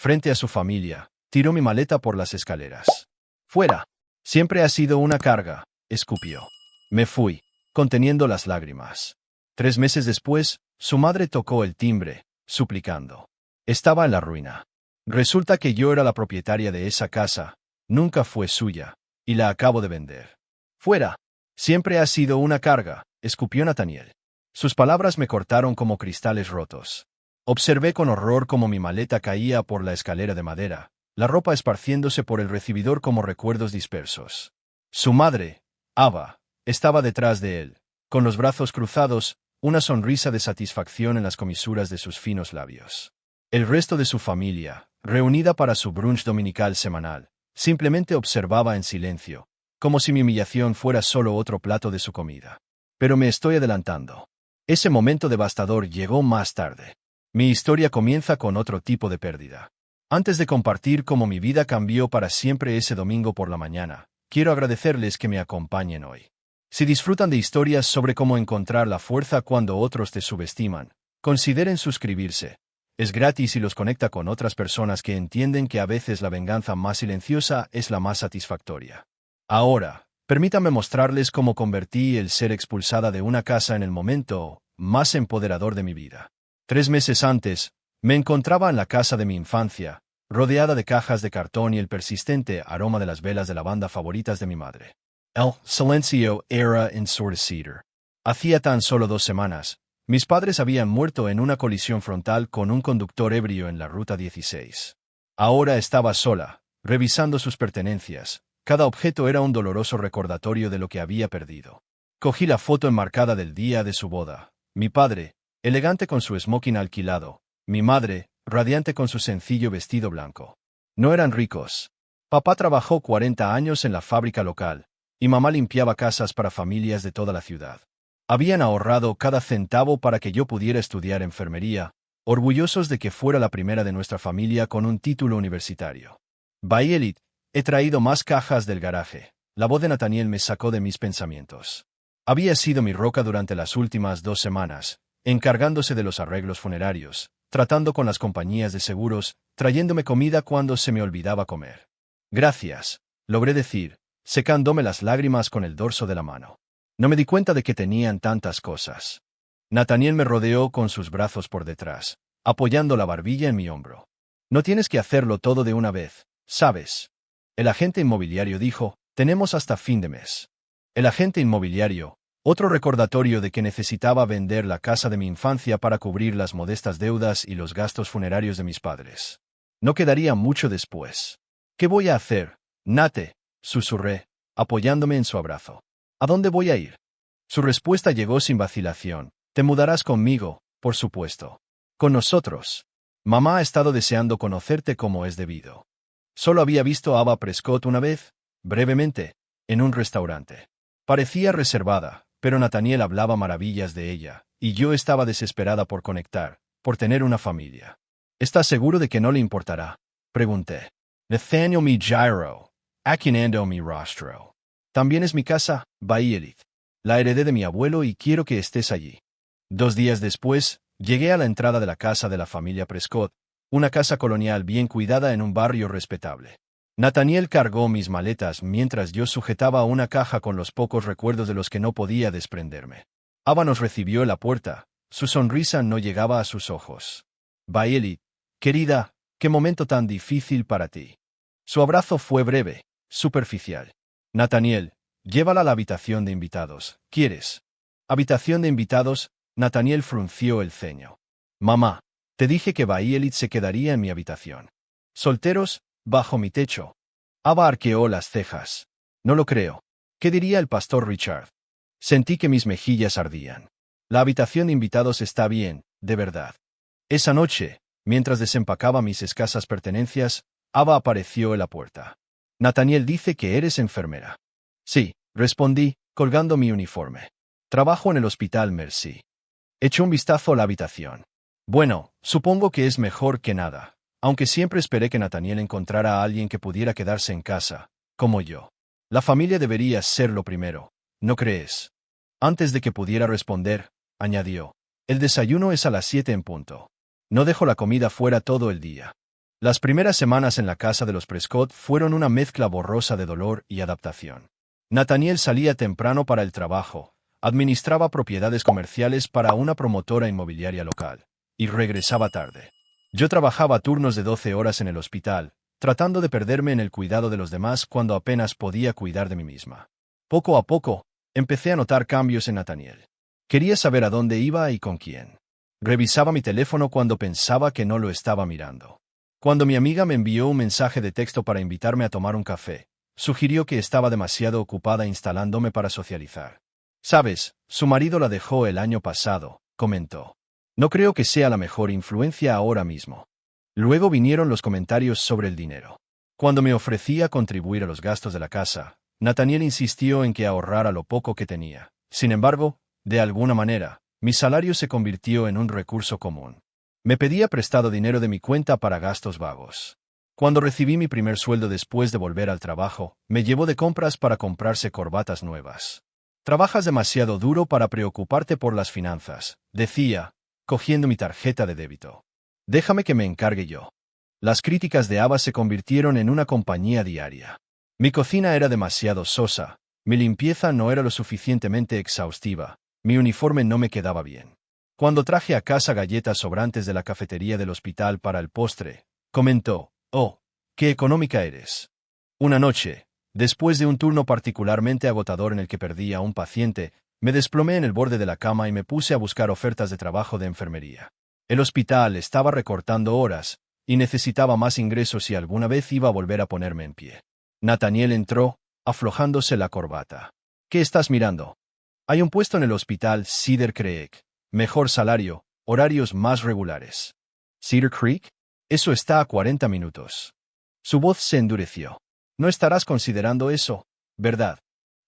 frente a su familia, tiró mi maleta por las escaleras. «Fuera. Siempre ha sido una carga», escupió. Me fui, conteniendo las lágrimas. 3 meses después, su madre tocó el timbre, suplicando. Estaba en la ruina. Resulta que yo era la propietaria de esa casa, nunca fue suya, y la acabo de vender. «Fuera. Siempre ha sido una carga», escupió Nathaniel. Sus palabras me cortaron como cristales rotos. Observé con horror cómo mi maleta caía por la escalera de madera, la ropa esparciéndose por el recibidor como recuerdos dispersos. Su madre, Ava, estaba detrás de él, con los brazos cruzados, una sonrisa de satisfacción en las comisuras de sus finos labios. El resto de su familia, reunida para su brunch dominical semanal, simplemente observaba en silencio, como si mi humillación fuera solo otro plato de su comida. Pero me estoy adelantando. Ese momento devastador llegó más tarde. Mi historia comienza con otro tipo de pérdida. Antes de compartir cómo mi vida cambió para siempre ese domingo por la mañana, quiero agradecerles que me acompañen hoy. Si disfrutan de historias sobre cómo encontrar la fuerza cuando otros te subestiman, consideren suscribirse. Es gratis y los conecta con otras personas que entienden que a veces la venganza más silenciosa es la más satisfactoria. Ahora, permítanme mostrarles cómo convertí el ser expulsada de una casa en el momento más empoderador de mi vida. 3 meses antes, me encontraba en la casa de mi infancia, rodeada de cajas de cartón y el persistente aroma de las velas de lavanda favoritas de mi madre. El silencio era ensordecedor. Hacía tan solo 2 semanas, mis padres habían muerto en una colisión frontal con un conductor ebrio en la Ruta 16. Ahora estaba sola, revisando sus pertenencias. Cada objeto era un doloroso recordatorio de lo que había perdido. Cogí la foto enmarcada del día de su boda. Mi padre, elegante con su smoking alquilado. Mi madre, radiante con su sencillo vestido blanco. No eran ricos. Papá trabajó 40 años en la fábrica local, y mamá limpiaba casas para familias de toda la ciudad. Habían ahorrado cada centavo para que yo pudiera estudiar enfermería, orgullosos de que fuera la primera de nuestra familia con un título universitario. Bayelit, he traído más cajas del garaje. La voz de Nathaniel me sacó de mis pensamientos. Había sido mi roca durante las últimas 2 semanas, encargándose de los arreglos funerarios, tratando con las compañías de seguros, trayéndome comida cuando se me olvidaba comer. Gracias, logré decir, secándome las lágrimas con el dorso de la mano. No me di cuenta de que tenían tantas cosas. Nathaniel me rodeó con sus brazos por detrás, apoyando la barbilla en mi hombro. No tienes que hacerlo todo de una vez, ¿sabes? El agente inmobiliario dijo, tenemos hasta fin de mes. El agente inmobiliario, otro recordatorio de que necesitaba vender la casa de mi infancia para cubrir las modestas deudas y los gastos funerarios de mis padres. No quedaría mucho después. ¿Qué voy a hacer, Nate?, susurré, apoyándome en su abrazo. ¿A dónde voy a ir? Su respuesta llegó sin vacilación. Te mudarás conmigo, por supuesto. Con nosotros. Mamá ha estado deseando conocerte como es debido. Solo había visto a Ava Prescott una vez, brevemente, en un restaurante. Parecía reservada, pero Nathaniel hablaba maravillas de ella, y yo estaba desesperada por conectar, por tener una familia. ¿Estás seguro de que no le importará?, pregunté. Nathaniel mi gyro, akinando mi rostro. También es mi casa, Bayelit. La heredé de mi abuelo y quiero que estés allí. 2 días después, llegué a la entrada de la casa de la familia Prescott, una casa colonial bien cuidada en un barrio respetable. Nathaniel cargó mis maletas mientras yo sujetaba una caja con los pocos recuerdos de los que no podía desprenderme. Ava nos recibió en la puerta, su sonrisa no llegaba a sus ojos. Bayelit, querida, qué momento tan difícil para ti. Su abrazo fue breve, superficial. Nathaniel, llévala a la habitación de invitados, ¿quieres? Habitación de invitados, Nathaniel frunció el ceño. Mamá, te dije que Bayelit se quedaría en mi habitación. Solteros, bajo mi techo. Ava arqueó las cejas. No lo creo. ¿Qué diría el pastor Richard? Sentí que mis mejillas ardían. La habitación de invitados está bien, de verdad. Esa noche, mientras desempacaba mis escasas pertenencias, Ava apareció en la puerta. Nathaniel dice que eres enfermera. Sí, respondí, colgando mi uniforme. Trabajo en el hospital Mercy. Echó un vistazo a la habitación. Bueno, supongo que es mejor que nada, aunque siempre esperé que Nathaniel encontrara a alguien que pudiera quedarse en casa, como yo. La familia debería ser lo primero, ¿no crees? Antes de que pudiera responder, añadió, el desayuno es a las 7 en punto. No dejo la comida fuera todo el día. Las primeras semanas en la casa de los Prescott fueron una mezcla borrosa de dolor y adaptación. Nathaniel salía temprano para el trabajo, administraba propiedades comerciales para una promotora inmobiliaria local, y regresaba tarde. Yo trabajaba turnos de 12 horas en el hospital, tratando de perderme en el cuidado de los demás cuando apenas podía cuidar de mí misma. Poco a poco, empecé a notar cambios en Nathaniel. Quería saber a dónde iba y con quién. Revisaba mi teléfono cuando pensaba que no lo estaba mirando. Cuando mi amiga me envió un mensaje de texto para invitarme a tomar un café, sugirió que estaba demasiado ocupada instalándome para socializar. «Sabes, su marido la dejó el año pasado», comentó. «No creo que sea la mejor influencia ahora mismo». Luego vinieron los comentarios sobre el dinero. Cuando me ofrecía contribuir a los gastos de la casa, Nathaniel insistió en que ahorrara lo poco que tenía. Sin embargo, de alguna manera, mi salario se convirtió en un recurso común. Me pedía prestado dinero de mi cuenta para gastos vagos. Cuando recibí mi primer sueldo después de volver al trabajo, me llevó de compras para comprarse corbatas nuevas. «Trabajas demasiado duro para preocuparte por las finanzas», decía, cogiendo mi tarjeta de débito. «Déjame que me encargue yo». Las críticas de Ava se convirtieron en una compañía diaria. Mi cocina era demasiado sosa, mi limpieza no era lo suficientemente exhaustiva, mi uniforme no me quedaba bien. Cuando traje a casa galletas sobrantes de la cafetería del hospital para el postre, comentó: «Oh, qué económica eres». Una noche, después de un turno particularmente agotador en el que perdí a un paciente, me desplomé en el borde de la cama y me puse a buscar ofertas de trabajo de enfermería. El hospital estaba recortando horas, y necesitaba más ingresos si alguna vez iba a volver a ponerme en pie. Nathaniel entró, aflojándose la corbata. «¿Qué estás mirando?» «Hay un puesto en el hospital Cedar Creek. Mejor salario, horarios más regulares». «¿Cedar Creek?» «Eso está a 40 minutos». Su voz se endureció. «No estarás considerando eso, ¿verdad?»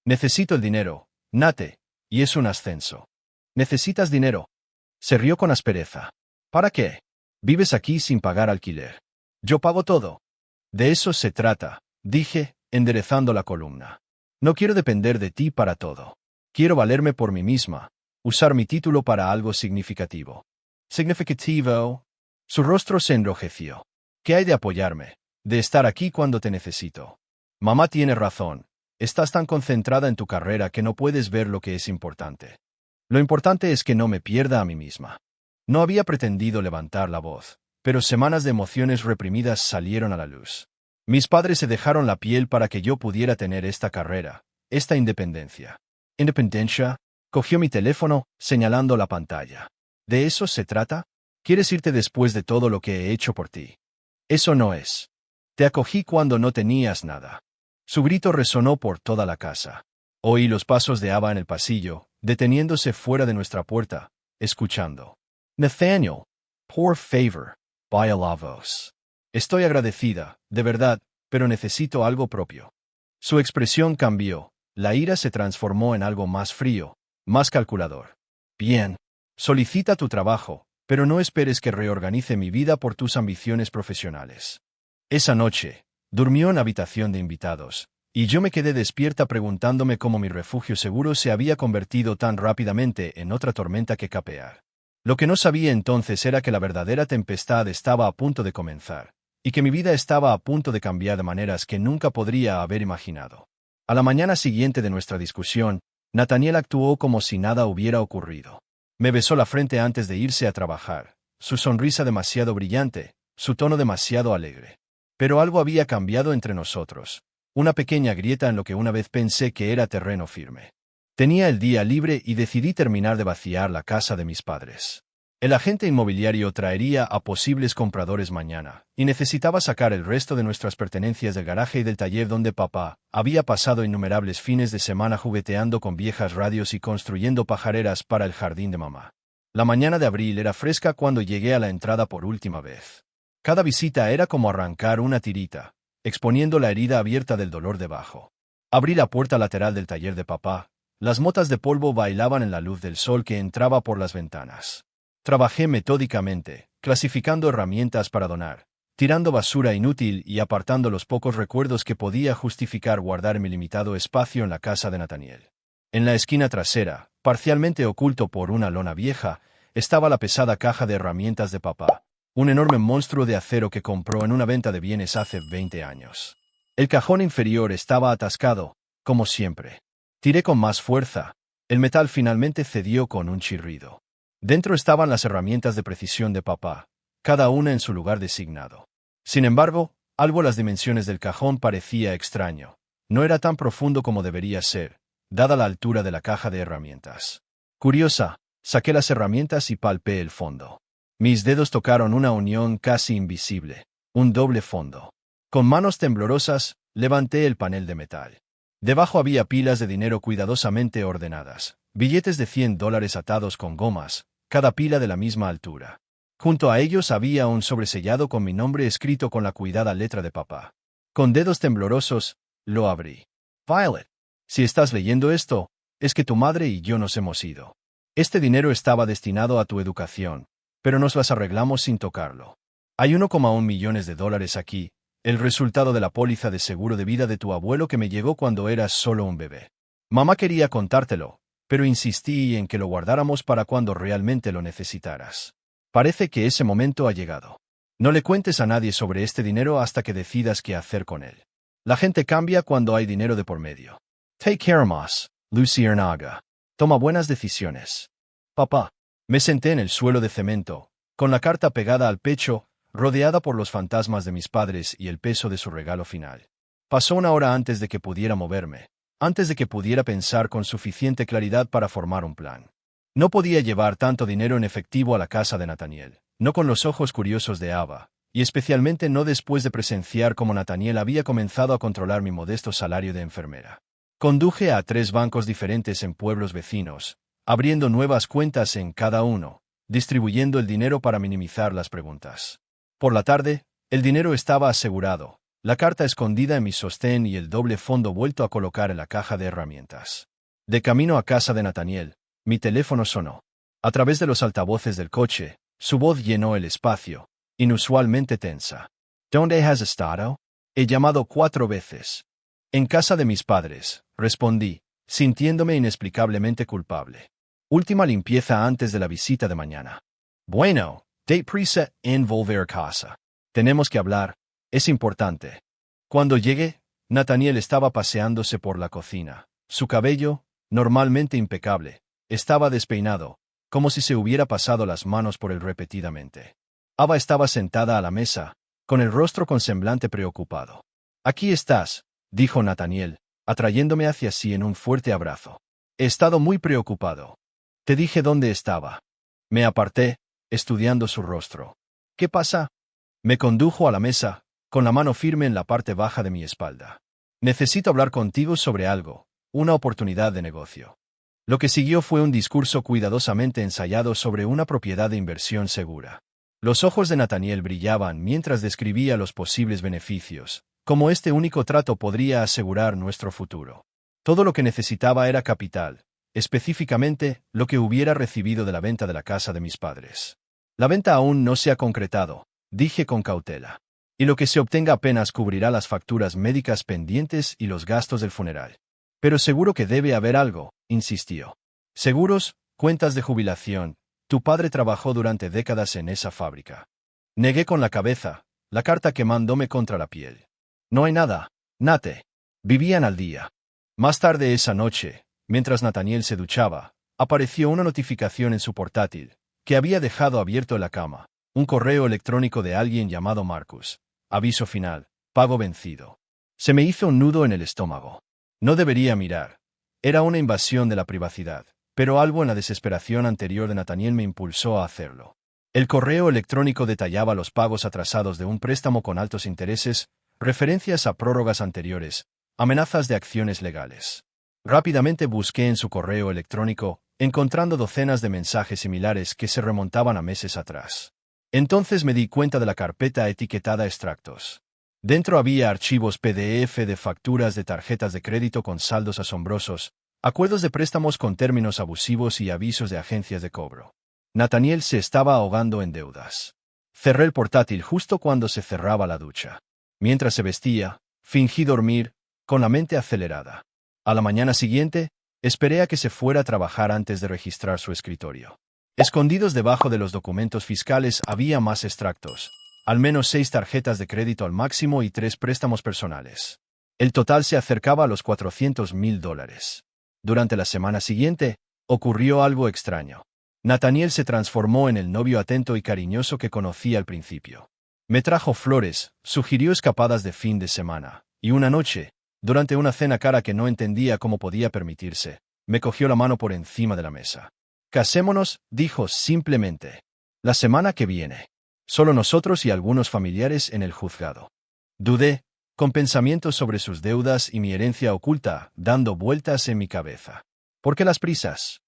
«Necesito el dinero, Nate, y es un ascenso». «¿Necesitas dinero?» Se rió con aspereza. «¿Para qué? Vives aquí sin pagar alquiler. Yo pago todo». «De eso se trata», dije, enderezando la columna. «No quiero depender de ti para todo. Quiero valerme por mí misma, usar mi título para algo significativo». «¿Significativo?» Su rostro se enrojeció. «¿Qué hay de apoyarme? De estar aquí cuando te necesito?» «Mamá tiene razón. Estás tan concentrada en tu carrera que no puedes ver lo que es importante». «Lo importante es que no me pierda a mí misma». No había pretendido levantar la voz, pero semanas de emociones reprimidas salieron a la luz. Mis padres se dejaron la piel para que yo pudiera tener esta carrera, esta independencia. «¿Independencia?» Cogió mi teléfono, señalando la pantalla. «¿De eso se trata? ¿Quieres irte después de todo lo que he hecho por ti?» «Eso no es. Te acogí cuando no tenías nada». Su grito resonó por toda la casa. Oí los pasos de Ava en el pasillo, deteniéndose fuera de nuestra puerta, escuchando. «Nathaniel, por favor, vaya la voz. Estoy agradecida, de verdad, pero necesito algo propio». Su expresión cambió, la ira se transformó en algo más frío, más calculador. «Bien. Solicita tu trabajo, pero no esperes que reorganice mi vida por tus ambiciones profesionales». Esa noche, durmió en habitación de invitados, y yo me quedé despierta preguntándome cómo mi refugio seguro se había convertido tan rápidamente en otra tormenta que capear. Lo que no sabía entonces era que la verdadera tempestad estaba a punto de comenzar, y que mi vida estaba a punto de cambiar de maneras que nunca podría haber imaginado. A la mañana siguiente de nuestra discusión, Nathaniel actuó como si nada hubiera ocurrido. Me besó la frente antes de irse a trabajar, su sonrisa demasiado brillante, su tono demasiado alegre. Pero algo había cambiado entre nosotros, una pequeña grieta en lo que una vez pensé que era terreno firme. Tenía el día libre y decidí terminar de vaciar la casa de mis padres. El agente inmobiliario traería a posibles compradores mañana, y necesitaba sacar el resto de nuestras pertenencias del garaje y del taller donde papá había pasado innumerables fines de semana jugueteando con viejas radios y construyendo pajareras para el jardín de mamá. La mañana de abril era fresca cuando llegué a la entrada por última vez. Cada visita era como arrancar una tirita, exponiendo la herida abierta del dolor debajo. Abrí la puerta lateral del taller de papá. Las motas de polvo bailaban en la luz del sol que entraba por las ventanas. Trabajé metódicamente, clasificando herramientas para donar, tirando basura inútil y apartando los pocos recuerdos que podía justificar guardar mi limitado espacio en la casa de Nathaniel. En la esquina trasera, parcialmente oculto por una lona vieja, estaba la pesada caja de herramientas de papá. un enorme monstruo de acero que compró en una venta de bienes hace 20 años. El cajón inferior estaba atascado, como siempre. Tiré con más fuerza. El metal finalmente cedió con un chirrido. Dentro estaban las herramientas de precisión de papá, cada una en su lugar designado. Sin embargo, algo las dimensiones del cajón parecía extraño. No era tan profundo como debería ser, dada la altura de la caja de herramientas. Curiosa, saqué las herramientas y palpé el fondo. Mis dedos tocaron una unión casi invisible, un doble fondo. Con manos temblorosas, levanté el panel de metal. Debajo había pilas de dinero cuidadosamente ordenadas, billetes de $100 atados con gomas, cada pila de la misma altura. Junto a ellos había un sobresellado con mi nombre escrito con la cuidada letra de papá. Con dedos temblorosos, lo abrí. Violet, si estás leyendo esto, es que tu madre y yo nos hemos ido. Este dinero estaba destinado a tu educación, pero nos las arreglamos sin tocarlo. Hay 1,1 millones de dólares aquí, el resultado de la póliza de seguro de vida de tu abuelo que me llegó cuando eras solo un bebé. Mamá quería contártelo, pero insistí en que lo guardáramos para cuando realmente lo necesitaras. Parece que ese momento ha llegado. No le cuentes a nadie sobre este dinero hasta que decidas qué hacer con él. La gente cambia cuando hay dinero de por medio. Take care, Moss, Lucy Ernaga. Toma buenas decisiones. Papá. Me senté en el suelo de cemento, con la carta pegada al pecho, rodeada por los fantasmas de mis padres y el peso de su regalo final. Pasó una hora antes de que pudiera moverme, antes de que pudiera pensar con suficiente claridad para formar un plan. No podía llevar tanto dinero en efectivo a la casa de Nathaniel, no con los ojos curiosos de Ava, y especialmente no después de presenciar cómo Nathaniel había comenzado a controlar mi modesto salario de enfermera. Conduje a 3 bancos diferentes en pueblos vecinos, abriendo nuevas cuentas en cada uno, distribuyendo el dinero para minimizar las preguntas. Por la tarde, el dinero estaba asegurado, la carta escondida en mi sostén y el doble fondo vuelto a colocar en la caja de herramientas. De camino a casa de Nathaniel, mi teléfono sonó. A través de los altavoces del coche, su voz llenó el espacio, inusualmente tensa. ¿Dónde has estado? He llamado 4 veces. En casa de mis padres, respondí, sintiéndome inexplicablemente culpable. Última limpieza antes de la visita de mañana. Bueno, date prisa en volver a casa. Tenemos que hablar, es importante. Cuando llegué, Nathaniel estaba paseándose por la cocina. Su cabello, normalmente impecable, estaba despeinado, como si se hubiera pasado las manos por él repetidamente. Ava estaba sentada a la mesa, con el rostro con semblante preocupado. Aquí estás, dijo Nathaniel, atrayéndome hacia sí en un fuerte abrazo. He estado muy preocupado. Te dije dónde estaba. Me aparté, estudiando su rostro. ¿Qué pasa? Me condujo a la mesa, con la mano firme en la parte baja de mi espalda. Necesito hablar contigo sobre algo, una oportunidad de negocio. Lo que siguió fue un discurso cuidadosamente ensayado sobre una propiedad de inversión segura. Los ojos de Nathaniel brillaban mientras describía los posibles beneficios, como este único trato podría asegurar nuestro futuro. Todo lo que necesitaba era capital, específicamente lo que hubiera recibido de la venta de la casa de mis padres. La venta aún no se ha concretado, dije con cautela. Y lo que se obtenga apenas cubrirá las facturas médicas pendientes y los gastos del funeral. Pero seguro que debe haber algo, insistió. Seguros, cuentas de jubilación. Tu padre trabajó durante décadas en esa fábrica. Negué con la cabeza, la carta quemándome contra la piel. No hay nada, Nate. Vivían al día. Más tarde esa noche, mientras Nathaniel se duchaba, apareció una notificación en su portátil, que había dejado abierto en la cama, un correo electrónico de alguien llamado Marcus. Aviso final, pago vencido. Se me hizo un nudo en el estómago. No debería mirar. Era una invasión de la privacidad, pero algo en la desesperación anterior de Nathaniel me impulsó a hacerlo. El correo electrónico detallaba los pagos atrasados de un préstamo con altos intereses, referencias a prórrogas anteriores, amenazas de acciones legales. Rápidamente busqué en su correo electrónico, encontrando docenas de mensajes similares que se remontaban a meses atrás. Entonces me di cuenta de la carpeta etiquetada extractos. Dentro había archivos PDF de facturas de tarjetas de crédito con saldos asombrosos, acuerdos de préstamos con términos abusivos y avisos de agencias de cobro. Nathaniel se estaba ahogando en deudas. Cerré el portátil justo cuando se cerraba la ducha. Mientras se vestía, fingí dormir, con la mente acelerada. A la mañana siguiente, esperé a que se fuera a trabajar antes de registrar su escritorio. Escondidos debajo de los documentos fiscales había más extractos, al menos 6 tarjetas de crédito al máximo y 3 préstamos personales. El total se acercaba a los $400,000. Durante la semana siguiente, ocurrió algo extraño. Nathaniel se transformó en el novio atento y cariñoso que conocí al principio. Me trajo flores, sugirió escapadas de fin de semana, y una noche, durante una cena cara que no entendía cómo podía permitirse, me cogió la mano por encima de la mesa. Casémonos, dijo simplemente. La semana que viene. Solo nosotros y algunos familiares en el juzgado. Dudé, con pensamientos sobre sus deudas y mi herencia oculta, dando vueltas en mi cabeza. ¿Por qué las prisas?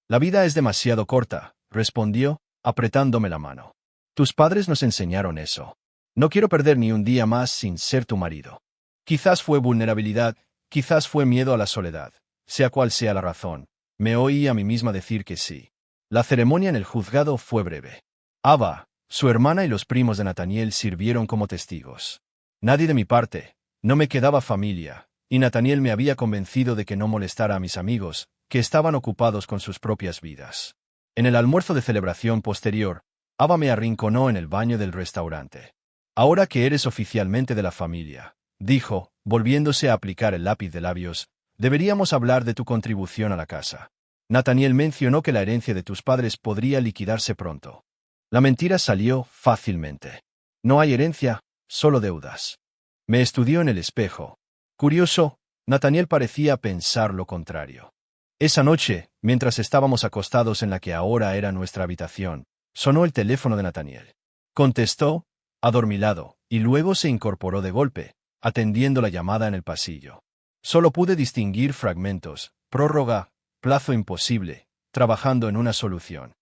La vida es demasiado corta, respondió, apretándome la mano. Tus padres nos enseñaron eso. No quiero perder ni un día más sin ser tu marido. Quizás fue vulnerabilidad, quizás fue miedo a la soledad. Sea cual sea la razón, me oí a mí misma decir que sí. La ceremonia en el juzgado fue breve. Ava, su hermana y los primos de Nathaniel sirvieron como testigos. Nadie de mi parte, no me quedaba familia, y Nathaniel me había convencido de que no molestara a mis amigos, que estaban ocupados con sus propias vidas. En el almuerzo de celebración posterior, Ava me arrinconó en el baño del restaurante. Ahora que eres oficialmente de la familia, dijo, volviéndose a aplicar el lápiz de labios, deberíamos hablar de tu contribución a la casa. Nathaniel mencionó que la herencia de tus padres podría liquidarse pronto. La mentira salió fácilmente. No hay herencia, solo deudas. Me estudió en el espejo. Curioso, Nathaniel parecía pensar lo contrario. Esa noche, mientras estábamos acostados en la que ahora era nuestra habitación, sonó el teléfono de Nathaniel. Contestó, adormilado, y luego se incorporó de golpe, atendiendo la llamada en el pasillo. Solo pude distinguir fragmentos, prórroga, plazo imposible, trabajando en una solución.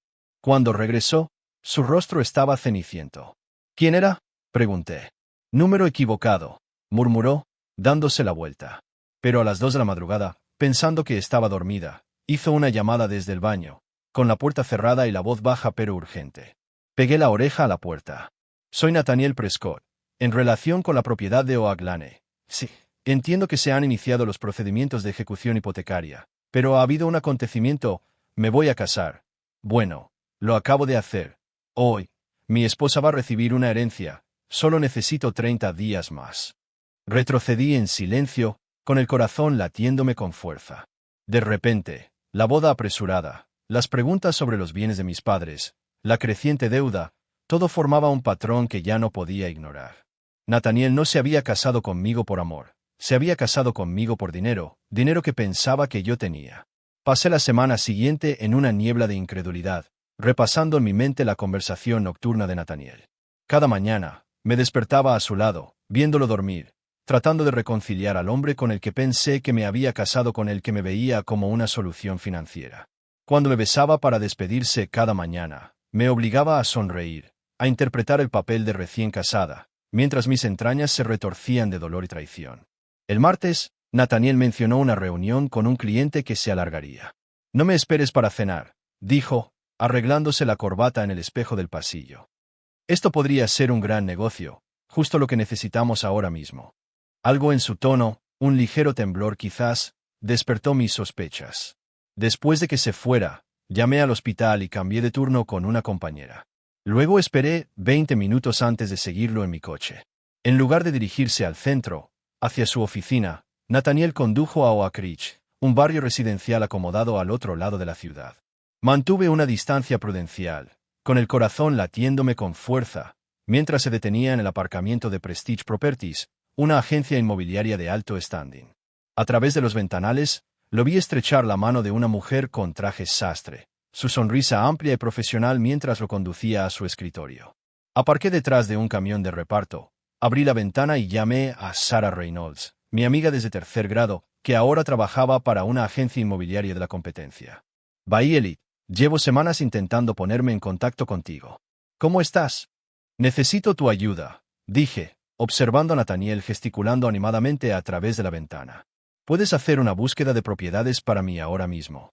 Cuando regresó, su rostro estaba ceniciento. ¿Quién era? Pregunté. Número equivocado, murmuró, dándose la vuelta. Pero a las 2 de la madrugada, pensando que estaba dormida, hizo una llamada desde el baño, con la puerta cerrada y la voz baja pero urgente. Pegué la oreja a la puerta. Soy Nathaniel Prescott, en relación con la propiedad de Oak Lane. Sí, entiendo que se han iniciado los procedimientos de ejecución hipotecaria, pero ha habido un acontecimiento, me voy a casar. Bueno, lo acabo de hacer. Hoy, mi esposa va a recibir una herencia, solo necesito 30 días más. Retrocedí en silencio, con el corazón latiéndome con fuerza. De repente, la boda apresurada, las preguntas sobre los bienes de mis padres, la creciente deuda, todo formaba un patrón que ya no podía ignorar. Nathaniel no se había casado conmigo por amor, se había casado conmigo por dinero, dinero que pensaba que yo tenía. Pasé la semana siguiente en una niebla de incredulidad, repasando en mi mente la conversación nocturna de Nathaniel. Cada mañana, me despertaba a su lado, viéndolo dormir, tratando de reconciliar al hombre con el que pensé que me había casado con el que me veía como una solución financiera. Cuando me besaba para despedirse cada mañana, me obligaba a sonreír, a interpretar el papel de recién casada, mientras mis entrañas se retorcían de dolor y traición. El martes, Nathaniel mencionó una reunión con un cliente que se alargaría. No me esperes para cenar, dijo, arreglándose la corbata en el espejo del pasillo. Esto podría ser un gran negocio, justo lo que necesitamos ahora mismo. Algo en su tono, un ligero temblor quizás, despertó mis sospechas. Después de que se fuera, llamé al hospital y cambié de turno con una compañera. Luego esperé 20 minutos antes de seguirlo en mi coche. En lugar de dirigirse al centro, hacia su oficina, Nathaniel condujo a Oak Ridge, un barrio residencial acomodado al otro lado de la ciudad. Mantuve una distancia prudencial, con el corazón latiéndome con fuerza, mientras se detenía en el aparcamiento de Prestige Properties, una agencia inmobiliaria de alto standing. A través de los ventanales, lo vi estrechar la mano de una mujer con traje sastre, su sonrisa amplia y profesional mientras lo conducía a su escritorio. Aparqué detrás de un camión de reparto, abrí la ventana y llamé a Sarah Reynolds, mi amiga desde tercer grado, que ahora trabajaba para una agencia inmobiliaria de la competencia. Bayelit, llevo semanas intentando ponerme en contacto contigo. ¿Cómo estás? Necesito tu ayuda, dije, observando a Nathaniel gesticulando animadamente a través de la ventana. Puedes hacer una búsqueda de propiedades para mí ahora mismo.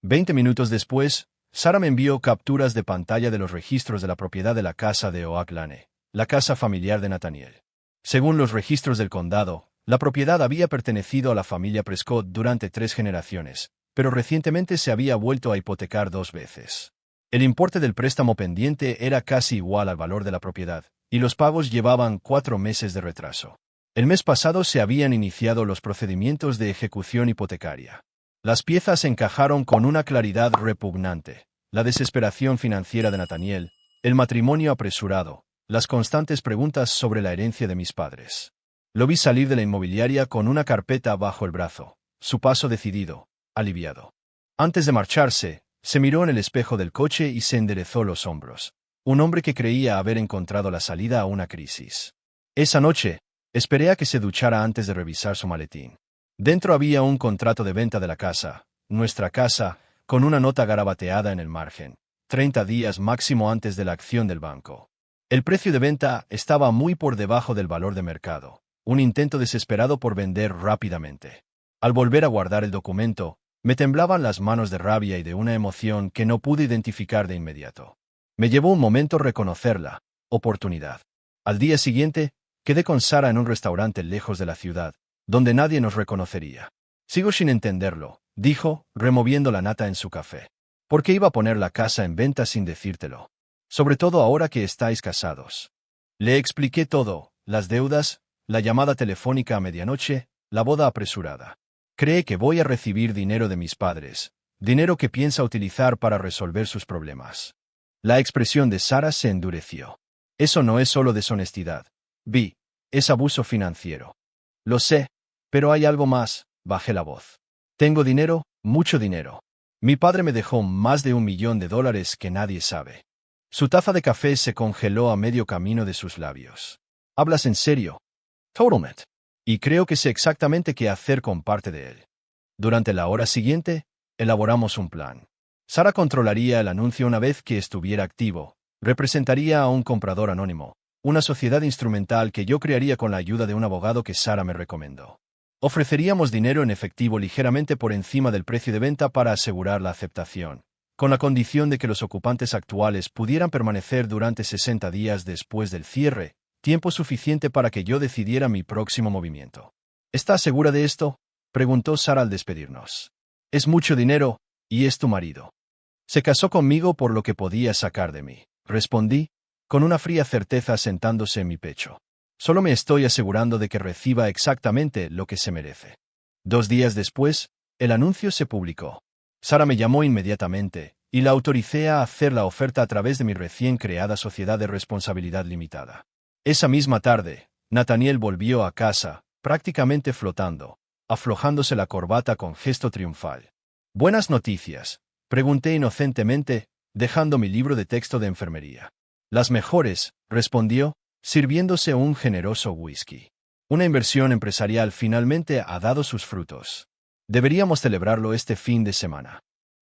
20 minutos después, Sarah me envió capturas de pantalla de los registros de la propiedad de la casa de Oak Lane, la casa familiar de Nathaniel. Según los registros del condado, la propiedad había pertenecido a la familia Prescott durante 3 generaciones, pero recientemente se había vuelto a hipotecar 2 veces. El importe del préstamo pendiente era casi igual al valor de la propiedad, y los pagos llevaban 4 meses de retraso. El mes pasado se habían iniciado los procedimientos de ejecución hipotecaria. Las piezas encajaron con una claridad repugnante. La desesperación financiera de Nathaniel, el matrimonio apresurado, las constantes preguntas sobre la herencia de mis padres. Lo vi salir de la inmobiliaria con una carpeta bajo el brazo, su paso decidido, aliviado. Antes de marcharse, se miró en el espejo del coche y se enderezó los hombros. Un hombre que creía haber encontrado la salida a una crisis. Esa noche, esperé a que se duchara antes de revisar su maletín. Dentro había un contrato de venta de la casa, nuestra casa, con una nota garabateada en el margen. 30 días máximo antes de la acción del banco. El precio de venta estaba muy por debajo del valor de mercado. Un intento desesperado por vender rápidamente. Al volver a guardar el documento, me temblaban las manos de rabia y de una emoción que no pude identificar de inmediato. Me llevó un momento reconocerla. Oportunidad. Al día siguiente, quedé con Sara en un restaurante lejos de la ciudad, donde nadie nos reconocería. Sigo sin entenderlo, dijo, removiendo la nata en su café. ¿Por qué iba a poner la casa en venta sin decírtelo? Sobre todo ahora que estáis casados. Le expliqué todo, las deudas, la llamada telefónica a medianoche, la boda apresurada. Cree que voy a recibir dinero de mis padres, dinero que piensa utilizar para resolver sus problemas. La expresión de Sara se endureció. Eso no es solo deshonestidad. Vi, es abuso financiero. Lo sé, pero hay algo más, bajé la voz. Tengo dinero, mucho dinero. Mi padre me dejó más de $1 millón que nadie sabe. Su taza de café se congeló a medio camino de sus labios. ¿Hablas en serio? Totalmente. Y creo que sé exactamente qué hacer con parte de él. Durante la hora siguiente, elaboramos un plan. Sara controlaría el anuncio una vez que estuviera activo, representaría a un comprador anónimo, una sociedad instrumental que yo crearía con la ayuda de un abogado que Sara me recomendó. Ofreceríamos dinero en efectivo ligeramente por encima del precio de venta para asegurar la aceptación, con la condición de que los ocupantes actuales pudieran permanecer durante 60 días después del cierre, tiempo suficiente para que yo decidiera mi próximo movimiento. ¿Estás segura de esto?, preguntó Sara al despedirnos. Es mucho dinero, y es tu marido. Se casó conmigo por lo que podía sacar de mí, respondí, con una fría certeza sentándose en mi pecho. Solo me estoy asegurando de que reciba exactamente lo que se merece. 2 días después, el anuncio se publicó. Sara me llamó inmediatamente, y la autoricé a hacer la oferta a través de mi recién creada sociedad de responsabilidad limitada. Esa misma tarde, Nathaniel volvió a casa, prácticamente flotando, aflojándose la corbata con gesto triunfal. «¿Buenas noticias?», pregunté inocentemente, dejando mi libro de texto de enfermería. «Las mejores», respondió, sirviéndose un generoso whisky. «Una inversión empresarial finalmente ha dado sus frutos. Deberíamos celebrarlo este fin de semana».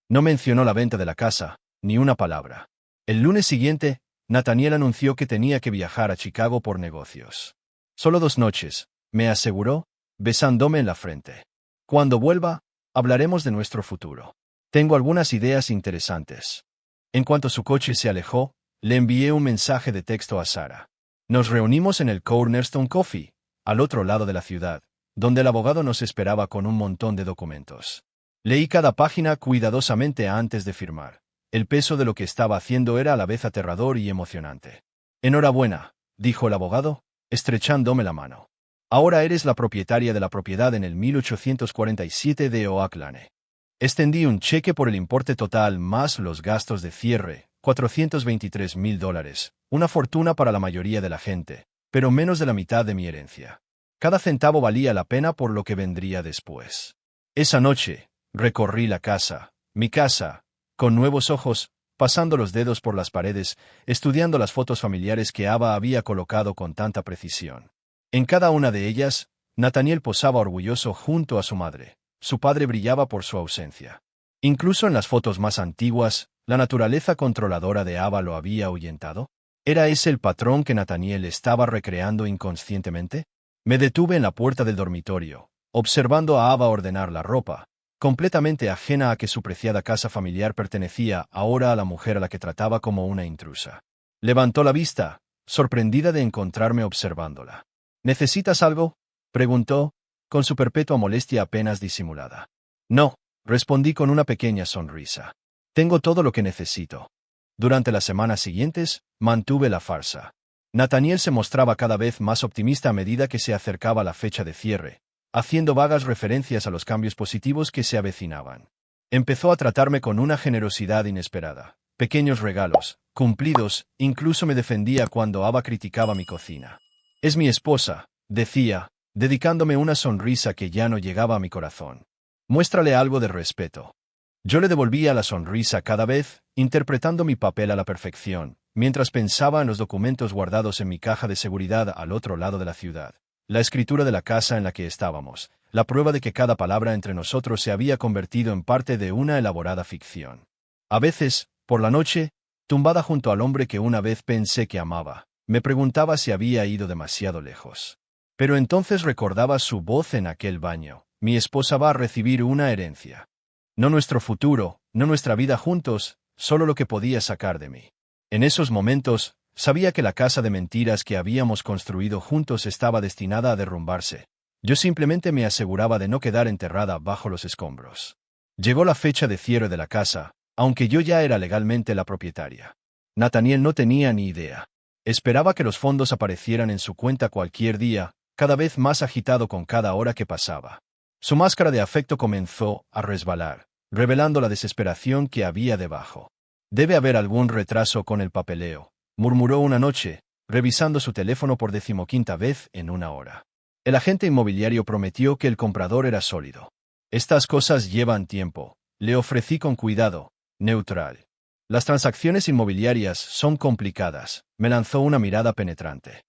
No mencionó la venta de la casa, ni una palabra. El lunes siguiente, Nathaniel anunció que tenía que viajar a Chicago por negocios. «Solo 2 noches», me aseguró, besándome en la frente. «Cuando vuelva, hablaremos de nuestro futuro. Tengo algunas ideas interesantes». En cuanto su coche se alejó, le envié un mensaje de texto a Sara. Nos reunimos en el Cornerstone Coffee, al otro lado de la ciudad, donde el abogado nos esperaba con un montón de documentos. Leí cada página cuidadosamente antes de firmar. El peso de lo que estaba haciendo era a la vez aterrador y emocionante. «Enhorabuena», dijo el abogado, estrechándome la mano. «Ahora eres la propietaria de la propiedad en el 1847 de Oak Lane». Extendí un cheque por el importe total más los gastos de cierre, $423,000, una fortuna para la mayoría de la gente, pero menos de la mitad de mi herencia. Cada centavo valía la pena por lo que vendría después. Esa noche, recorrí la casa, mi casa, con nuevos ojos, pasando los dedos por las paredes, estudiando las fotos familiares que Ava había colocado con tanta precisión. En cada una de ellas, Nathaniel posaba orgulloso junto a su madre. Su padre brillaba por su ausencia. Incluso en las fotos más antiguas, ¿la naturaleza controladora de Ava lo había ahuyentado? ¿Era ese el patrón que Nathaniel estaba recreando inconscientemente? Me detuve en la puerta del dormitorio, observando a Ava ordenar la ropa, completamente ajena a que su preciada casa familiar pertenecía ahora a la mujer a la que trataba como una intrusa. Levantó la vista, sorprendida de encontrarme observándola. «¿Necesitas algo?», preguntó, con su perpetua molestia apenas disimulada. «No», respondí con una pequeña sonrisa. «Tengo todo lo que necesito». Durante las semanas siguientes, mantuve la farsa. Nathaniel se mostraba cada vez más optimista a medida que se acercaba la fecha de cierre, haciendo vagas referencias a los cambios positivos que se avecinaban. Empezó a tratarme con una generosidad inesperada. Pequeños regalos, cumplidos, incluso me defendía cuando Ava criticaba mi cocina. Es mi esposa, decía, dedicándome una sonrisa que ya no llegaba a mi corazón. Muéstrale algo de respeto. Yo le devolvía la sonrisa cada vez, interpretando mi papel a la perfección, mientras pensaba en los documentos guardados en mi caja de seguridad al otro lado de la ciudad. La escritura de la casa en la que estábamos, la prueba de que cada palabra entre nosotros se había convertido en parte de una elaborada ficción. A veces, por la noche, tumbada junto al hombre que una vez pensé que amaba, me preguntaba si había ido demasiado lejos. Pero entonces recordaba su voz en aquel baño. Mi esposa va a recibir una herencia. No nuestro futuro, no nuestra vida juntos, solo lo que podía sacar de mí. En esos momentos, sabía que la casa de mentiras que habíamos construido juntos estaba destinada a derrumbarse. Yo simplemente me aseguraba de no quedar enterrada bajo los escombros. Llegó la fecha de cierre de la casa, aunque yo ya era legalmente la propietaria. Nathaniel no tenía ni idea. Esperaba que los fondos aparecieran en su cuenta cualquier día, cada vez más agitado con cada hora que pasaba. Su máscara de afecto comenzó a resbalar, revelando la desesperación que había debajo. Debe haber algún retraso con el papeleo, murmuró una noche, revisando su teléfono por 15ª vez en una hora. El agente inmobiliario prometió que el comprador era sólido. Estas cosas llevan tiempo, le ofrecí con cuidado, neutral. Las transacciones inmobiliarias son complicadas, me lanzó una mirada penetrante.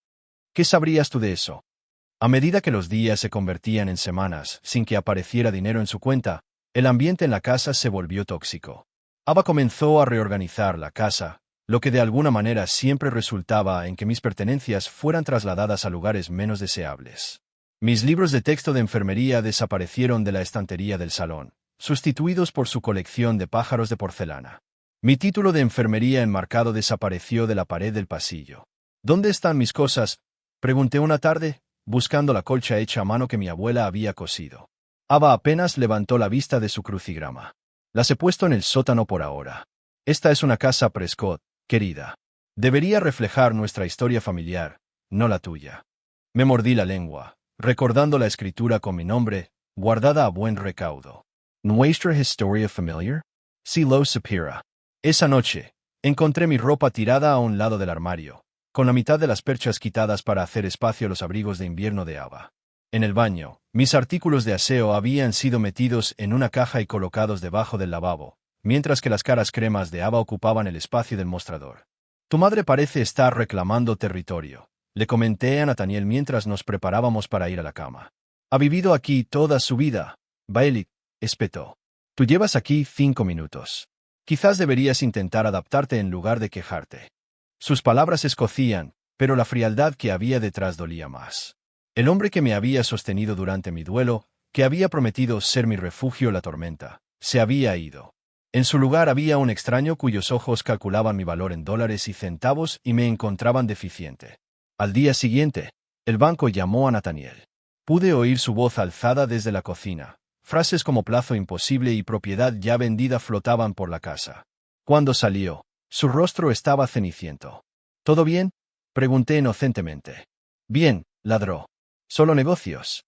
¿Qué sabrías tú de eso? A medida que los días se convertían en semanas, sin que apareciera dinero en su cuenta, el ambiente en la casa se volvió tóxico. Ava comenzó a reorganizar la casa, lo que de alguna manera siempre resultaba en que mis pertenencias fueran trasladadas a lugares menos deseables. Mis libros de texto de enfermería desaparecieron de la estantería del salón, sustituidos por su colección de pájaros de porcelana. Mi título de enfermería enmarcado desapareció de la pared del pasillo. ¿Dónde están mis cosas?, pregunté una tarde, buscando la colcha hecha a mano que mi abuela había cosido. Ava apenas levantó la vista de su crucigrama. Las he puesto en el sótano por ahora. Esta es una casa Prescott, querida. Debería reflejar nuestra historia familiar, no la tuya. Me mordí la lengua, recordando la escritura con mi nombre, guardada a buen recaudo. ¿Nuestra historia familiar? Sí, lo supera. Esa noche, encontré mi ropa tirada a un lado del armario, con la mitad de las perchas quitadas para hacer espacio a los abrigos de invierno de Ava. En el baño, mis artículos de aseo habían sido metidos en una caja y colocados debajo del lavabo, mientras que las caras cremas de Ava ocupaban el espacio del mostrador. Tu madre parece estar reclamando territorio, le comenté a Nathaniel mientras nos preparábamos para ir a la cama. Ha vivido aquí toda su vida, Bailey, espetó. Tú llevas aquí 5 minutos. Quizás deberías intentar adaptarte en lugar de quejarte. Sus palabras escocían, pero la frialdad que había detrás dolía más. El hombre que me había sostenido durante mi duelo, que había prometido ser mi refugio en la tormenta, se había ido. En su lugar había un extraño cuyos ojos calculaban mi valor en dólares y centavos y me encontraban deficiente. Al día siguiente, el banco llamó a Nathaniel. Pude oír su voz alzada desde la cocina. Frases como plazo imposible y propiedad ya vendida flotaban por la casa. Cuando salió, su rostro estaba ceniciento. ¿Todo bien?, pregunté inocentemente. Bien, ladró. Solo negocios.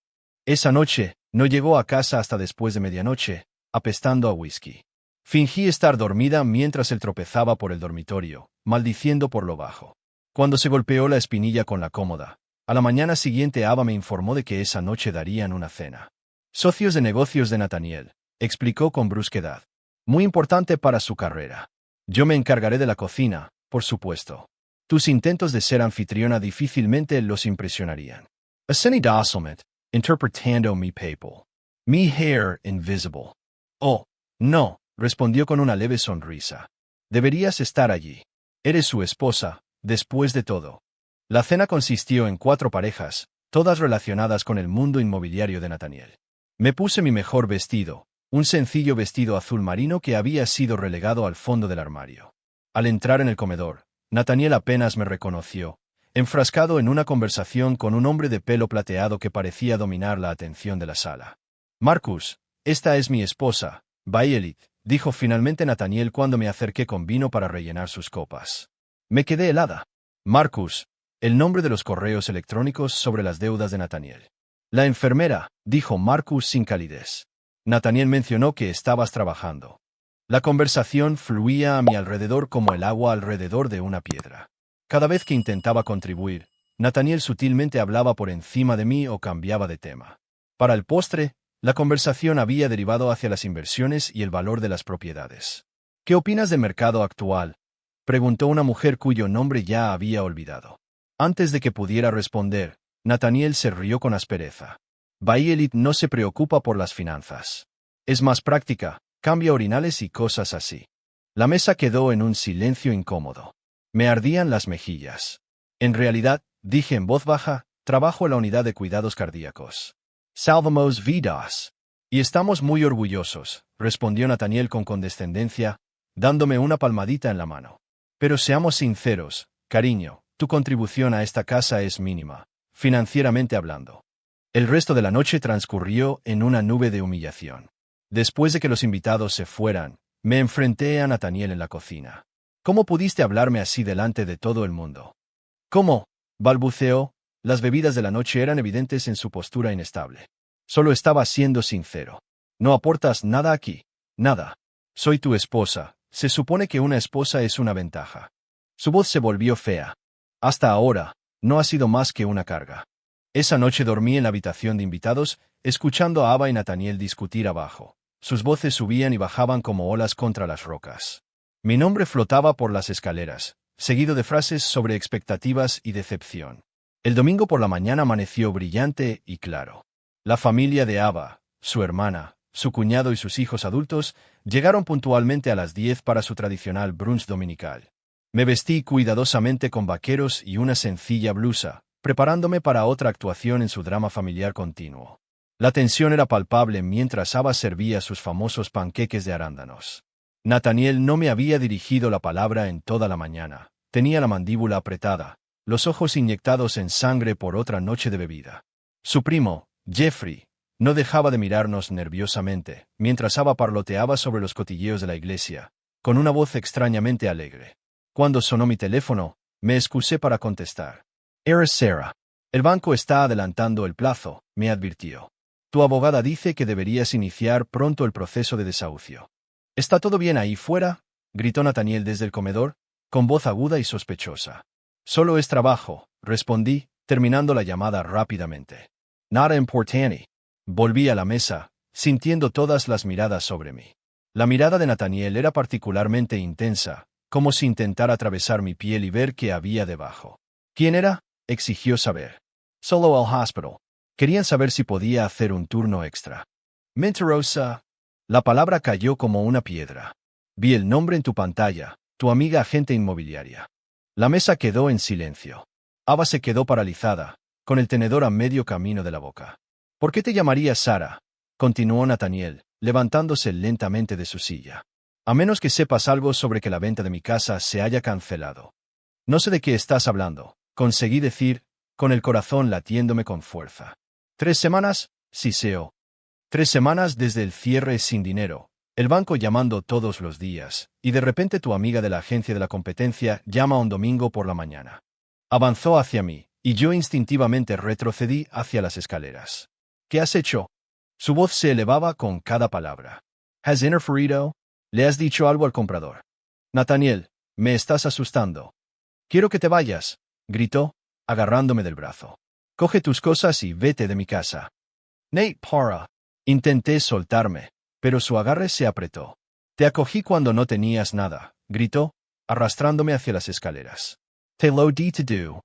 Esa noche, no llegó a casa hasta después de medianoche, apestando a whisky. Fingí estar dormida mientras él tropezaba por el dormitorio, maldiciendo por lo bajo. Cuando se golpeó la espinilla con la cómoda, a la mañana siguiente Ava me informó de que esa noche darían una cena. Socios de negocios de Nathaniel, explicó con brusquedad. Muy importante para su carrera. Yo me encargaré de la cocina, por supuesto. Tus intentos de ser anfitriona difícilmente los impresionarían. Asceni docilmente, interpretando mi papel. Mi hair invisible. Oh, no, respondió con una leve sonrisa. Deberías estar allí. Eres su esposa, después de todo. La cena consistió en 4 parejas, todas relacionadas con el mundo inmobiliario de Nathaniel. Me puse mi mejor vestido, un sencillo vestido azul marino que había sido relegado al fondo del armario. Al entrar en el comedor, Nathaniel apenas me reconoció, enfrascado en una conversación con un hombre de pelo plateado que parecía dominar la atención de la sala. Marcus, esta es mi esposa, Violet, dijo finalmente Nathaniel cuando me acerqué con vino para rellenar sus copas. Me quedé helada. Marcus, el nombre de los correos electrónicos sobre las deudas de Nathaniel. La enfermera, dijo Marcus sin calidez. Nathaniel mencionó que estabas trabajando. La conversación fluía a mi alrededor como el agua alrededor de una piedra. Cada vez que intentaba contribuir, Nathaniel sutilmente hablaba por encima de mí o cambiaba de tema. Para el postre, la conversación había derivado hacia las inversiones y el valor de las propiedades. ¿Qué opinas del mercado actual?, preguntó una mujer cuyo nombre ya había olvidado. Antes de que pudiera responder, Nathaniel se rió con aspereza. Bayelit no se preocupa por las finanzas. Es más práctica, cambia orinales y cosas así. La mesa quedó en un silencio incómodo. Me ardían las mejillas. En realidad, dije en voz baja, trabajo en la unidad de cuidados cardíacos. Salvamos vidas. Y estamos muy orgullosos, respondió Nathaniel con condescendencia, dándome una palmadita en la mano. Pero seamos sinceros, cariño, tu contribución a esta casa es mínima, financieramente hablando. El resto de la noche transcurrió en una nube de humillación. Después de que los invitados se fueran, me enfrenté a Nathaniel en la cocina. ¿Cómo pudiste hablarme así delante de todo el mundo? ¿Cómo?, balbuceó. Las bebidas de la noche eran evidentes en su postura inestable. Solo estaba siendo sincero. No aportas nada aquí. Nada. Soy tu esposa. Se supone que una esposa es una ventaja. Su voz se volvió fea. Hasta ahora, no ha sido más que una carga. Esa noche dormí en la habitación de invitados, escuchando a Ava y Nathaniel discutir abajo. Sus voces subían y bajaban como olas contra las rocas. Mi nombre flotaba por las escaleras, seguido de frases sobre expectativas y decepción. El domingo por la mañana amaneció brillante y claro. La familia de Ava, su hermana, su cuñado y sus hijos adultos llegaron puntualmente a las 10 para su tradicional brunch dominical. Me vestí cuidadosamente con vaqueros y una sencilla blusa, preparándome para otra actuación en su drama familiar continuo. La tensión era palpable mientras Ava servía sus famosos panqueques de arándanos. Nathaniel no me había dirigido la palabra en toda la mañana. Tenía la mandíbula apretada, los ojos inyectados en sangre por otra noche de bebida. Su primo, Jeffrey, no dejaba de mirarnos nerviosamente, mientras Ava parloteaba sobre los cotilleos de la iglesia, con una voz extrañamente alegre. Cuando sonó mi teléfono, me excusé para contestar. «Eres Sarah. El banco está adelantando el plazo», me advirtió. «Tu abogada dice que deberías iniciar pronto el proceso de desahucio». «¿Está todo bien ahí fuera?», gritó Nathaniel desde el comedor, con voz aguda y sospechosa. «Solo es trabajo», respondí, terminando la llamada rápidamente. «Nada importante». Volví a la mesa, sintiendo todas las miradas sobre mí. La mirada de Nathaniel era particularmente intensa, como si intentara atravesar mi piel y ver qué había debajo. ¿Quién era?, exigió saber. «Solo al hospital». Querían saber si podía hacer un turno extra. «Mentirosa». La palabra cayó como una piedra. «Vi el nombre en tu pantalla, tu amiga agente inmobiliaria». La mesa quedó en silencio. Ava se quedó paralizada, con el tenedor a medio camino de la boca. «¿Por qué te llamarías Sara?», continuó Nathaniel, levantándose lentamente de su silla. «A menos que sepas algo sobre que la venta de mi casa se haya cancelado». «No sé de qué estás hablando», conseguí decir, con el corazón latiéndome con fuerza. «¿3 semanas?» siseó. «3 semanas desde el cierre sin dinero, el banco llamando todos los días, y de repente tu amiga de la agencia de la competencia llama un domingo por la mañana». Avanzó hacia mí, y yo instintivamente retrocedí hacia las escaleras. «¿Qué has hecho?». Su voz se elevaba con cada palabra. «¿Has interferido? ¿Le has dicho algo al comprador?». «Nathaniel, me estás asustando». «Quiero que te vayas», gritó, agarrándome del brazo. «Coge tus cosas y vete de mi casa». «Nate, para». Intenté soltarme, pero su agarre se apretó. «Te acogí cuando no tenías nada», gritó, arrastrándome hacia las escaleras. «Te lo di to do».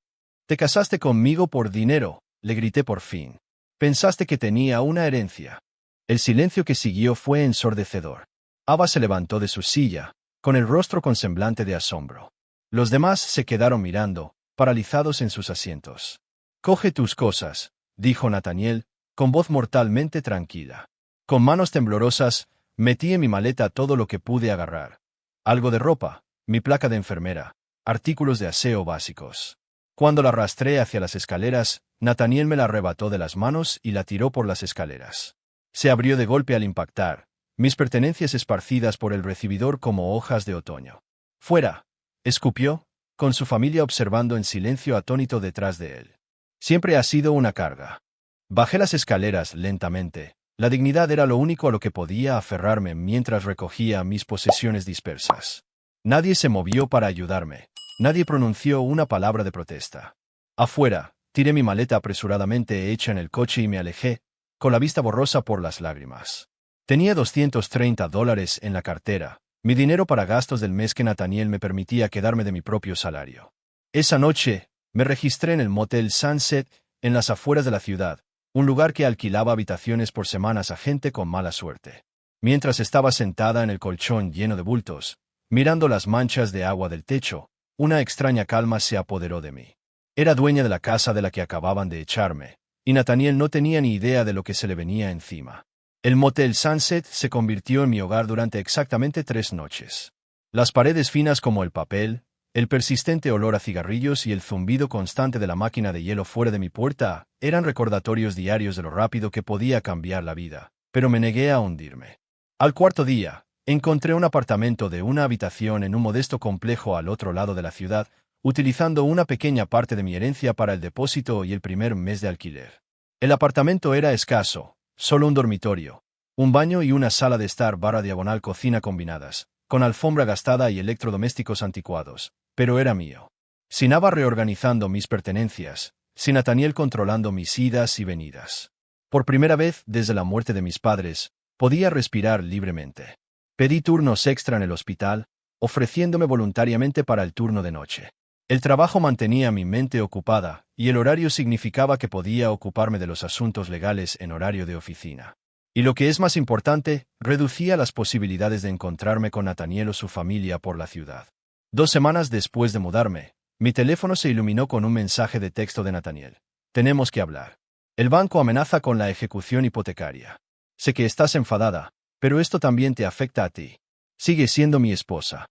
«Te casaste conmigo por dinero», le grité por fin. «Pensaste que tenía una herencia». El silencio que siguió fue ensordecedor. Ava se levantó de su silla, con el rostro con semblante de asombro. Los demás se quedaron mirando, paralizados en sus asientos. «Coge tus cosas», dijo Nathaniel, con voz mortalmente tranquila. Con manos temblorosas, metí en mi maleta todo lo que pude agarrar. Algo de ropa, mi placa de enfermera, artículos de aseo básicos. Cuando la arrastré hacia las escaleras, Nathaniel me la arrebató de las manos y la tiró por las escaleras. Se abrió de golpe al impactar, mis pertenencias esparcidas por el recibidor como hojas de otoño. «Fuera», escupió, con su familia observando en silencio atónito detrás de él. Siempre ha sido una carga. Bajé las escaleras lentamente. La dignidad era lo único a lo que podía aferrarme mientras recogía mis posesiones dispersas. Nadie se movió para ayudarme. Nadie pronunció una palabra de protesta. Afuera, tiré mi maleta apresuradamente hecha en el coche y me alejé, con la vista borrosa por las lágrimas. Tenía $230 en la cartera, mi dinero para gastos del mes que Nathaniel me permitía quedarme de mi propio salario. Esa noche, me registré en el Motel Sunset, en las afueras de la ciudad, un lugar que alquilaba habitaciones por semanas a gente con mala suerte. Mientras estaba sentada en el colchón lleno de bultos, mirando las manchas de agua del techo, una extraña calma se apoderó de mí. Era dueña de la casa de la que acababan de echarme, y Nathaniel no tenía ni idea de lo que se le venía encima. El Motel Sunset se convirtió en mi hogar durante exactamente 3 noches. Las paredes finas como el papel, el persistente olor a cigarrillos y el zumbido constante de la máquina de hielo fuera de mi puerta eran recordatorios diarios de lo rápido que podía cambiar la vida, pero me negué a hundirme. Al cuarto día, encontré un apartamento de una habitación en un modesto complejo al otro lado de la ciudad, utilizando una pequeña parte de mi herencia para el depósito y el primer mes de alquiler. El apartamento era escaso, solo un dormitorio, un baño y una sala de estar barra diagonal cocina combinadas, con alfombra gastada y electrodomésticos anticuados, pero era mío. Sin Nava reorganizando mis pertenencias, sin Nathaniel controlando mis idas y venidas. Por primera vez desde la muerte de mis padres, podía respirar libremente. Pedí turnos extra en el hospital, ofreciéndome voluntariamente para el turno de noche. El trabajo mantenía mi mente ocupada, y el horario significaba que podía ocuparme de los asuntos legales en horario de oficina. Y lo que es más importante, reducía las posibilidades de encontrarme con Nathaniel o su familia por la ciudad. 2 semanas después de mudarme, mi teléfono se iluminó con un mensaje de texto de Nathaniel. «Tenemos que hablar. El banco amenaza con la ejecución hipotecaria. Sé que estás enfadada, pero esto también te afecta a ti. Sigue siendo mi esposa».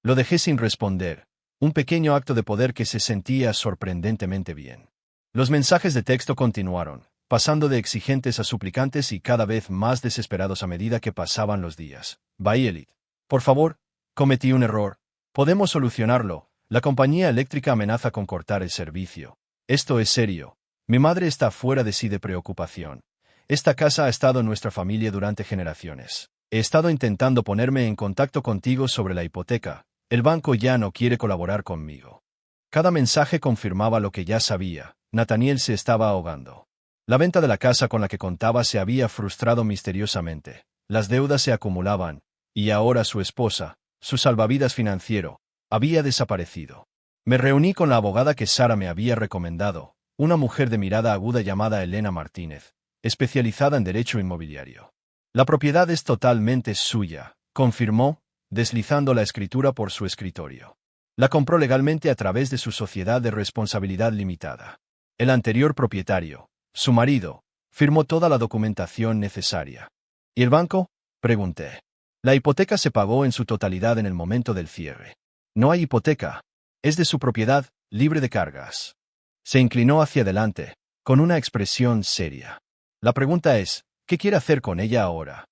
Lo dejé sin responder, un pequeño acto de poder que se sentía sorprendentemente bien. Los mensajes de texto continuaron, pasando de exigentes a suplicantes y cada vez más desesperados a medida que pasaban los días. «Violet, por favor, cometí un error. Podemos solucionarlo. La compañía eléctrica amenaza con cortar el servicio. Esto es serio. Mi madre está fuera de sí de preocupación. Esta casa ha estado en nuestra familia durante generaciones. He estado intentando ponerme en contacto contigo sobre la hipoteca. El banco ya no quiere colaborar conmigo». Cada mensaje confirmaba lo que ya sabía. Nathaniel se estaba ahogando. La venta de la casa con la que contaba se había frustrado misteriosamente. Las deudas se acumulaban, y ahora su esposa, su salvavidas financiero, había desaparecido. Me reuní con la abogada que Sara me había recomendado, una mujer de mirada aguda llamada Elena Martínez, especializada en derecho inmobiliario. «La propiedad es totalmente suya», confirmó, deslizando la escritura por su escritorio. «La compró legalmente a través de su sociedad de responsabilidad limitada. El anterior propietario, su marido, firmó toda la documentación necesaria». «¿Y el banco?», pregunté. «La hipoteca se pagó en su totalidad en el momento del cierre. No hay hipoteca. Es de su propiedad, libre de cargas». Se inclinó hacia adelante, con una expresión seria. «La pregunta es, ¿qué quiere hacer con ella ahora?».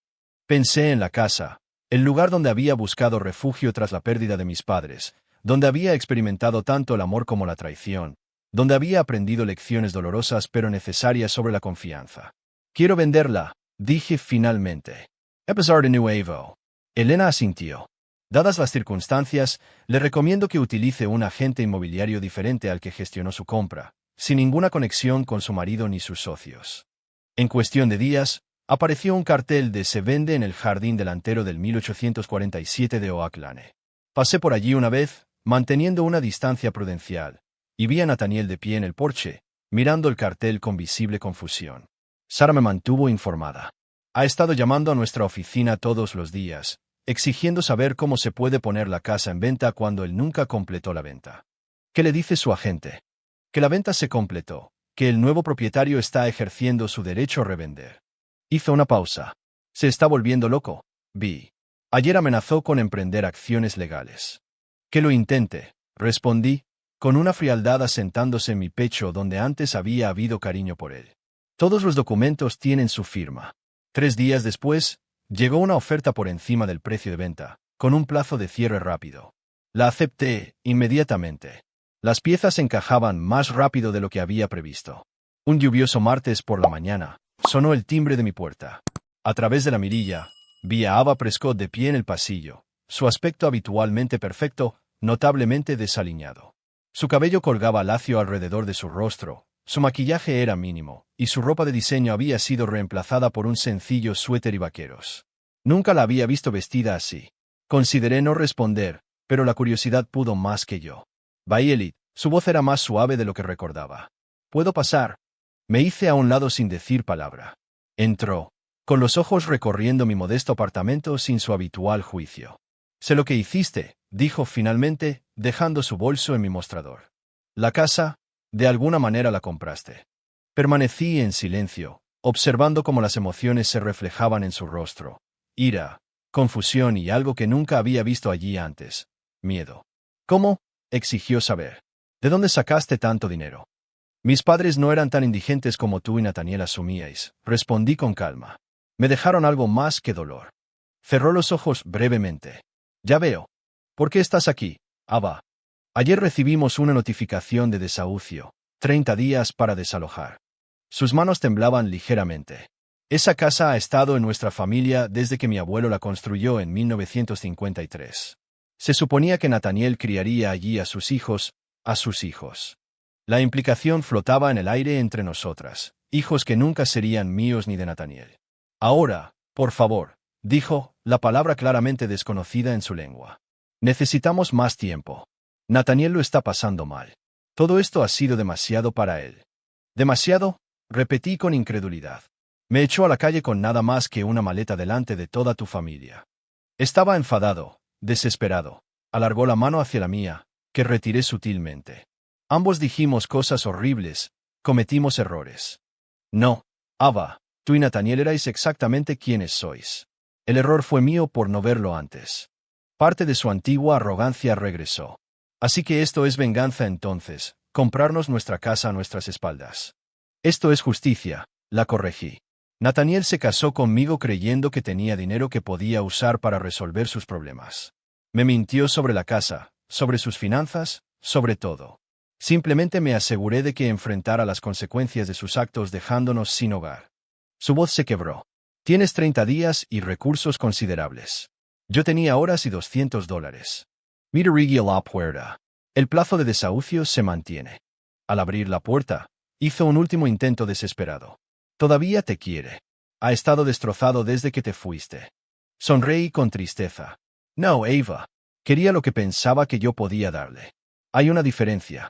Pensé en la casa, el lugar donde había buscado refugio tras la pérdida de mis padres, donde había experimentado tanto el amor como la traición, donde había aprendido lecciones dolorosas pero necesarias sobre la confianza. «Quiero venderla», dije finalmente. «Empezar de nuevo». Elena asintió. «Dadas las circunstancias, le recomiendo que utilice un agente inmobiliario diferente al que gestionó su compra, sin ninguna conexión con su marido ni sus socios». En cuestión de días, apareció un cartel de «Se vende» en el jardín delantero del 1847 de Oak Lane. Pasé por allí una vez, manteniendo una distancia prudencial, y vi a Nathaniel de pie en el porche, mirando el cartel con visible confusión. Sara me mantuvo informada. Ha estado llamando a nuestra oficina todos los días, exigiendo saber cómo se puede poner la casa en venta cuando él nunca completó la venta. ¿Qué le dice su agente? Que la venta se completó, que el nuevo propietario está ejerciendo su derecho a revender. Hizo una pausa. Se está volviendo loco. Vi. Ayer amenazó con emprender acciones legales. Que lo intente, respondí, con una frialdad asentándose en mi pecho donde antes había habido cariño por él. Todos los documentos tienen su firma. 3 días después, llegó una oferta por encima del precio de venta, con un plazo de cierre rápido. La acepté inmediatamente. Las piezas encajaban más rápido de lo que había previsto. Un lluvioso martes por la mañana, sonó el timbre de mi puerta. A través de la mirilla, vi a Ava Prescott de pie en el pasillo, su aspecto habitualmente perfecto, notablemente desaliñado. Su cabello colgaba lacio alrededor de su rostro, su maquillaje era mínimo, y su ropa de diseño había sido reemplazada por un sencillo suéter y vaqueros. Nunca la había visto vestida así. Consideré no responder, pero la curiosidad pudo más que yo. Violet, su voz era más suave de lo que recordaba. ¿Puedo pasar? Me hice a un lado sin decir palabra. Entró, con los ojos recorriendo mi modesto apartamento sin su habitual juicio. Sé lo que hiciste, dijo finalmente, dejando su bolso en mi mostrador. La casa, de alguna manera la compraste. Permanecí en silencio, observando cómo las emociones se reflejaban en su rostro. Ira, confusión y algo que nunca había visto allí antes. Miedo. ¿Cómo? Exigió saber. ¿De dónde sacaste tanto dinero? Mis padres no eran tan indigentes como tú y Nathaniel asumíais, respondí con calma. Me dejaron algo más que dolor. Cerró los ojos brevemente. Ya veo. ¿Por qué estás aquí, Ava? Ayer recibimos una notificación de desahucio, 30 días para desalojar. Sus manos temblaban ligeramente. Esa casa ha estado en nuestra familia desde que mi abuelo la construyó en 1953. Se suponía que Nathaniel criaría allí a sus hijos. La implicación flotaba en el aire entre nosotras, hijos que nunca serían míos ni de Nathaniel. Ahora, por favor, dijo, la palabra claramente desconocida en su lengua. Necesitamos más tiempo. Nathaniel lo está pasando mal. Todo esto ha sido demasiado para él. ¿Demasiado? Repetí con incredulidad. Me echó a la calle con nada más que una maleta delante de toda tu familia. Estaba enfadado, desesperado. Alargó la mano hacia la mía, que retiré sutilmente. Ambos dijimos cosas horribles, cometimos errores. No, Ava, tú y Nathaniel erais exactamente quienes sois. El error fue mío por no verlo antes. Parte de su antigua arrogancia regresó. Así que esto es venganza entonces, comprarnos nuestra casa a nuestras espaldas. Esto es justicia, la corregí. Nathaniel se casó conmigo creyendo que tenía dinero que podía usar para resolver sus problemas. Me mintió sobre la casa, sobre sus finanzas, sobre todo. Simplemente me aseguré de que enfrentara las consecuencias de sus actos dejándonos sin hogar. Su voz se quebró. Tienes 30 días y recursos considerables. Yo tenía horas y $200. Miré a la puerta. El plazo de desahucio se mantiene. Al abrir la puerta, hizo un último intento desesperado. Todavía te quiere. Ha estado destrozado desde que te fuiste. Sonreí con tristeza. No, Ava. Quería lo que pensaba que yo podía darle. Hay una diferencia.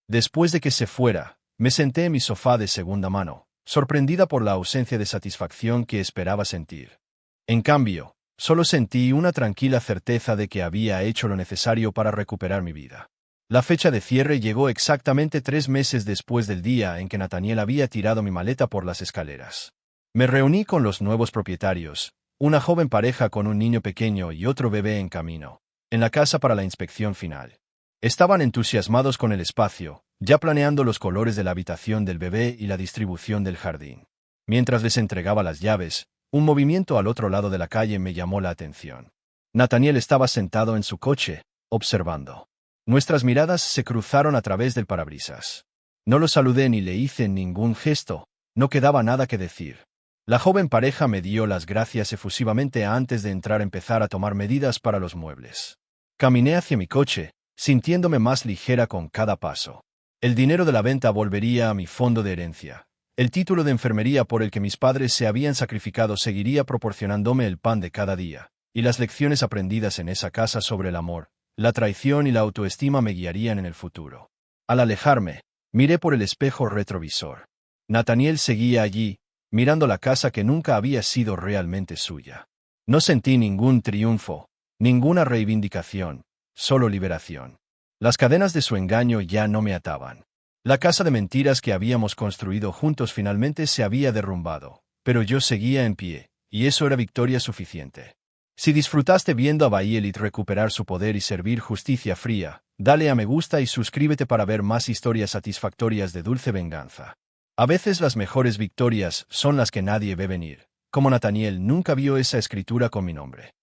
Después de que se fuera, me senté en mi sofá de segunda mano, sorprendida por la ausencia de satisfacción que esperaba sentir. En cambio, solo sentí una tranquila certeza de que había hecho lo necesario para recuperar mi vida. La fecha de cierre llegó exactamente 3 meses después del día en que Nathaniel había tirado mi maleta por las escaleras. Me reuní con los nuevos propietarios, una joven pareja con un niño pequeño y otro bebé en camino, en la casa para la inspección final. Estaban entusiasmados con el espacio, ya planeando los colores de la habitación del bebé y la distribución del jardín. Mientras les entregaba las llaves, un movimiento al otro lado de la calle me llamó la atención. Nathaniel estaba sentado en su coche, observando. Nuestras miradas se cruzaron a través del parabrisas. No lo saludé ni le hice ningún gesto, no quedaba nada que decir. La joven pareja me dio las gracias efusivamente antes de empezar a tomar medidas para los muebles. Caminé hacia mi coche, sintiéndome más ligera con cada paso. El dinero de la venta volvería a mi fondo de herencia. El título de enfermería por el que mis padres se habían sacrificado seguiría proporcionándome el pan de cada día, y las lecciones aprendidas en esa casa sobre el amor, la traición y la autoestima me guiarían en el futuro. Al alejarme, miré por el espejo retrovisor. Nathaniel seguía allí, mirando la casa que nunca había sido realmente suya. No sentí ningún triunfo, ninguna reivindicación, solo liberación. Las cadenas de su engaño ya no me ataban. La casa de mentiras que habíamos construido juntos finalmente se había derrumbado, pero yo seguía en pie, y eso era victoria suficiente. Si disfrutaste viendo a Violet recuperar su poder y servir justicia fría, dale a me gusta y suscríbete para ver más historias satisfactorias de dulce venganza. A veces las mejores victorias son las que nadie ve venir. Como Nathaniel nunca vio esa escritura con mi nombre.